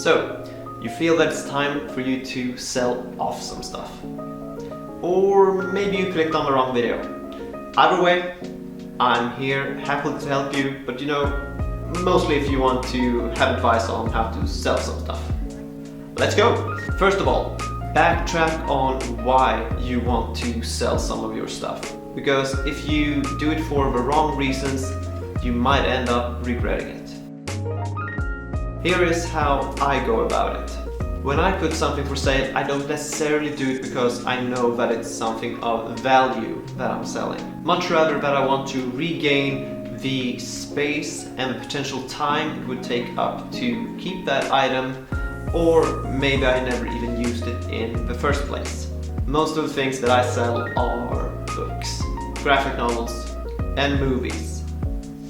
So, you feel that it's time for you to sell off some stuff. Or maybe you clicked on the wrong video. Either way, I'm here, happy to help you, but mostly if you want to have advice on how to sell some stuff. Let's go! First of all, backtrack on why you want to sell some of your stuff. Because if you do it for the wrong reasons, you might end up regretting it. Here is how I go about it. When I put something for sale, I don't necessarily do it because I know that it's something of value that I'm selling. Much rather that I want to regain the space and the potential time it would take up to keep that item, or maybe I never even used it in the first place. Most of the things that I sell are books, graphic novels, and movies.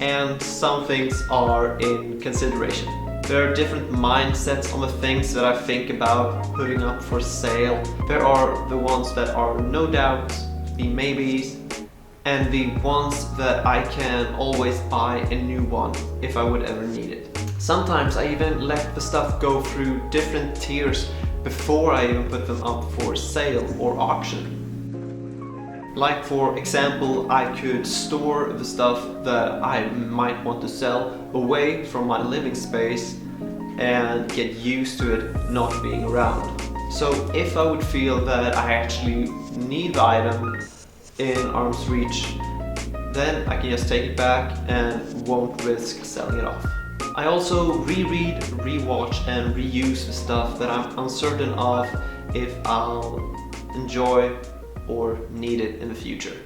And some things are in consideration. There are different mindsets on the things that I think about putting up for sale. There are the ones that are no doubt the maybes, and the ones that I can always buy a new one if I would ever need it. Sometimes I even let the stuff go through different tiers before I even put them up for sale or auction. Like for example, I could store the stuff that I might want to sell away from my living space and get used to it not being around. So if I would feel that I actually need the item in arm's reach, then I can just take it back and won't risk selling it off. I also reread, rewatch and reuse the stuff that I'm uncertain of if I'll enjoy or need it in the future.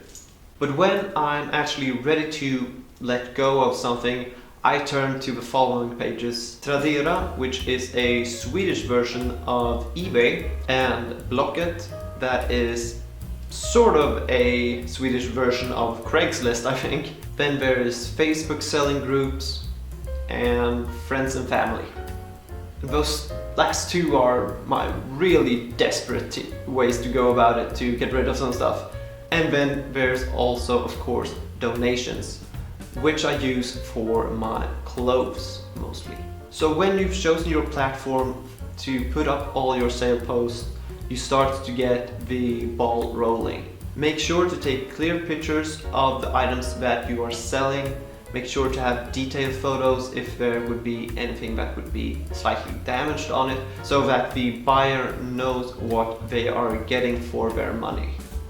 But when I'm actually ready to let go of something, I turn to the following pages: Tradera, which is a Swedish version of eBay, and Blocket, that is sort of a Swedish version of Craigslist, I think. Then there is Facebook selling groups and friends and family. Those last two are my really desperate ways to go about it to get rid of some stuff. And then there's also, of course, donations, which I use for my clothes mostly. So when you've chosen your platform to put up all your sale posts, you start to get the ball rolling. Make sure to take clear pictures of the items that you are selling. Make sure to have detailed photos if there would be anything that would be slightly damaged on it, so that the buyer knows what they are getting for their money.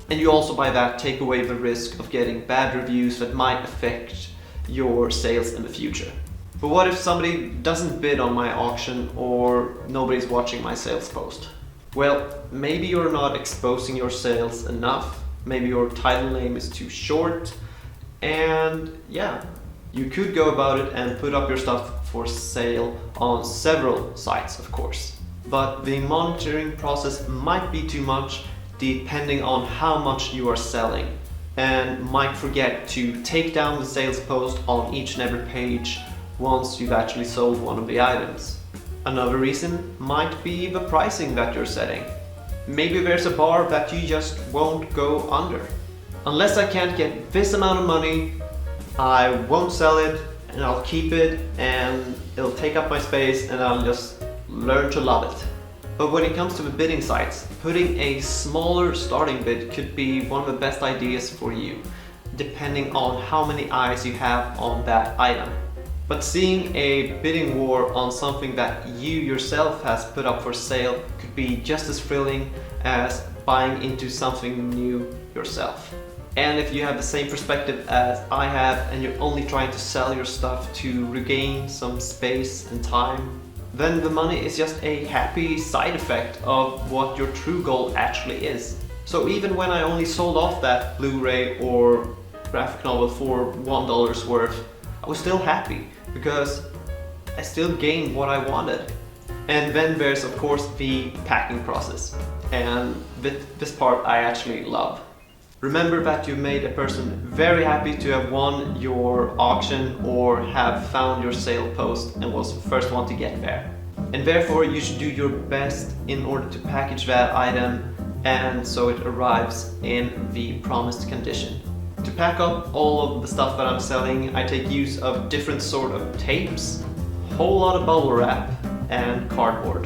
And you also by that take away the risk of getting bad reviews that might affect your sales in the future. But what if somebody doesn't bid on my auction or nobody's watching my sales post? Well, maybe you're not exposing your sales enough, maybe your title name is too short, and yeah, you could go about it and put up your stuff for sale on several sites, of course. But the monitoring process might be too much depending on how much you are selling, and might forget to take down the sales post on each and every page once you've actually sold one of the items. Another reason might be the pricing that you're setting. Maybe there's a bar that you just won't go under. Unless I can't get this amount of money, I won't sell it, and I'll keep it, and it'll take up my space, and I'll just learn to love it. But when it comes to the bidding sites, putting a smaller starting bid could be one of the best ideas for you, depending on how many eyes you have on that item. But seeing a bidding war on something that you yourself has put up for sale could be just as thrilling as buying into something new yourself. And if you have the same perspective as I have, and you're only trying to sell your stuff to regain some space and time, then the money is just a happy side effect of what your true goal actually is. So even when I only sold off that Blu-ray or graphic novel for $1 worth, I was still happy because I still gained what I wanted. And then there's of course the packing process, and this part I actually love. Remember that you made a person very happy to have won your auction or have found your sale post and was the first one to get there. And therefore you should do your best in order to package that item and so it arrives in the promised condition. To pack up all of the stuff that I'm selling, I take use of different sort of tapes, a whole lot of bubble wrap, and cardboard.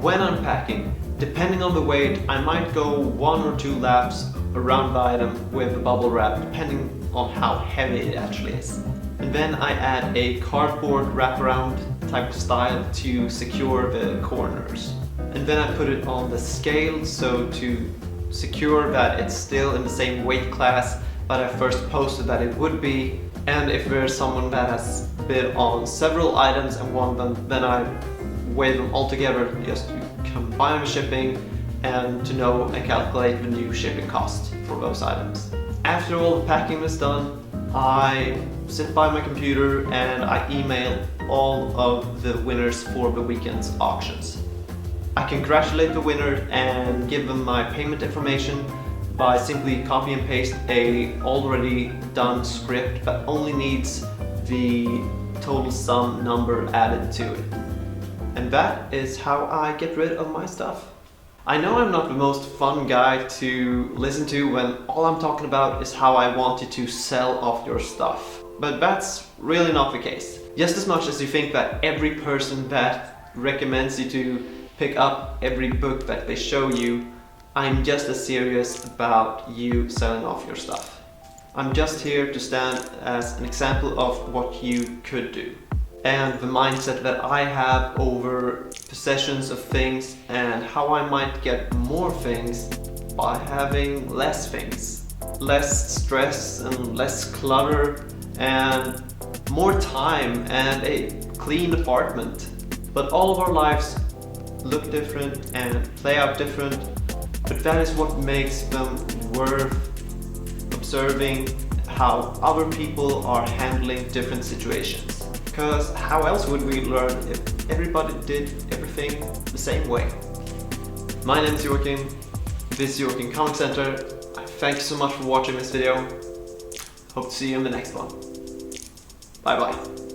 When unpacking, depending on the weight, I might go 1 or 2 laps around the item with bubble wrap, depending on how heavy it actually is. And then I add a cardboard wraparound type of style to secure the corners. And then I put it on the scale, so to secure that it's still in the same weight class that I first posted that it would be. And if there's someone that has bid on several items and want them, then I weigh them all together just to combine the shipping and to know and calculate the new shipping cost for those items. After all the packing is done, I sit by my computer and I email all of the winners for the weekend's auctions. I congratulate the winner and give them my payment information by simply copy and paste a already done script that only needs the total sum number added to it. And that is how I get rid of my stuff. I know I'm not the most fun guy to listen to when all I'm talking about is how I want you to sell off your stuff. But that's really not the case. Just as much as you think that every person that recommends you to pick up every book that they show you, I'm just as serious about you selling off your stuff. I'm just here to stand as an example of what you could do. And the mindset that I have over possessions of things and how I might get more things by having less things. Less stress and less clutter and more time and a clean apartment. But all of our lives look different and play out different, but that is what makes them worth observing, how other people are handling different situations. Because how else would we learn if everybody did everything the same way? My name is Joachim, this is Joachim Comic Center. Thank you so much for watching this video. Hope to see you in the next one. Bye bye.